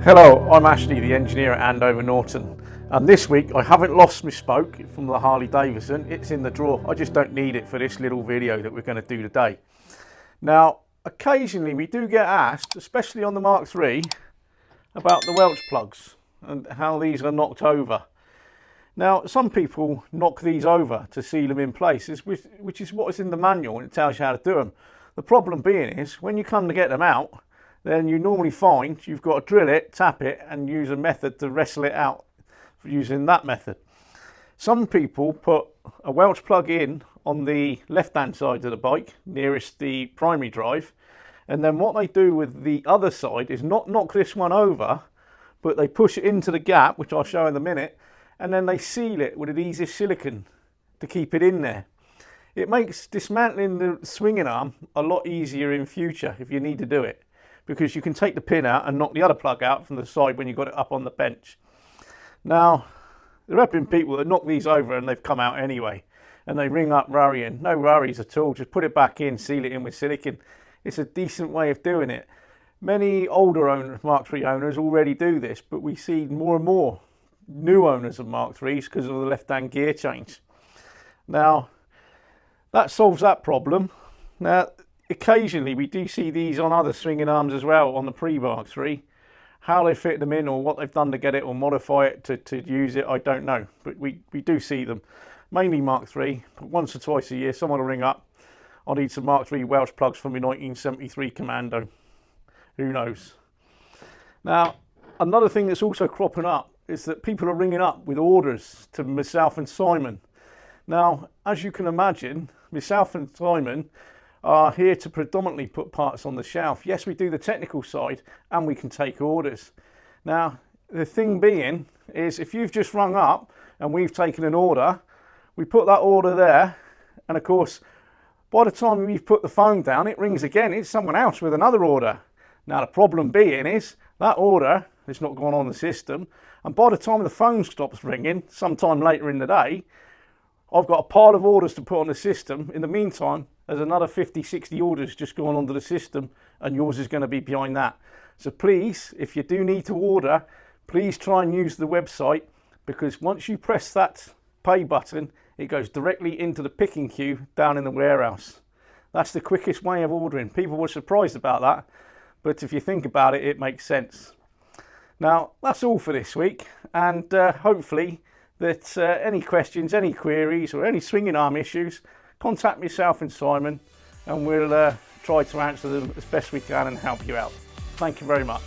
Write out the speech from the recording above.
Hello, I'm Ashley, the engineer at Andover Norton, and this week I haven't lost my spoke from the Harley Davidson. It's in the drawer. I just don't need it for this little video that we're going to do today. Now, occasionally we do get asked, especially on the Mark III, about the Welch plugs and how these are knocked over. Now, some people knock these over to seal them in place, which is what is in the manual, and it tells you how to do them. The problem being is, when you come to get them out, then you normally find you've got to drill it, tap it, and use a method to wrestle it out using that method. Some people put a Welch plug in on the left-hand side of the bike, nearest the primary drive, and then what they do with the other side is not knock this one over, but they push it into the gap, which I'll show in a minute, and then they seal it with adhesive silicone to keep it in there. It makes dismantling the swinging arm a lot easier in future if you need to do it, because you can take the pin out and knock the other plug out from the side when you've got it up on the bench. Now, there have been people that knock these over and they've come out anyway, and they ring up worrying. No worries at all, just put it back in, seal it in with silicone. It's a decent way of doing it. Many older Mark III owners already do this, but we see more and more new owners of Mark IIIs because of the left-hand gear change. Now, that solves that problem. Now, occasionally we do see these on other swinging arms as well on the pre-Mark III. How they fit them in or what they've done to get it or modify it to use it, I don't know. But we do see them. Mainly Mark III, but once or twice a year someone will ring up. I need some Mark III Welch plugs from my 1973 Commando. Who knows? Now, another thing that's also cropping up is that people are ringing up with orders to myself and Simon. Now, as you can imagine, myself and Simon are here to predominantly put parts on the shelf. Yes, we do the technical side and we can take orders. Now, the thing being is if you've just rung up and we've taken an order, we put that order there, and of course, by the time we've put the phone down, it rings again. It's someone else with another order. Now, the problem being is that order is not gone on the system, and by the time the phone stops ringing, sometime later in the day, I've got a pile of orders to put on the system. In the meantime, there's another 50, 60 orders just going onto the system, and yours is going to be behind that. So please, if you do need to order, please try and use the website, because once you press that pay button, it goes directly into the picking queue down in the warehouse. That's the quickest way of ordering. People were surprised about that, but if you think about it, it makes sense. Now, that's all for this week, and hopefully that any questions, any queries or any swinging arm issues, contact myself and Simon, and we'll try to answer them as best we can and help you out. Thank you very much.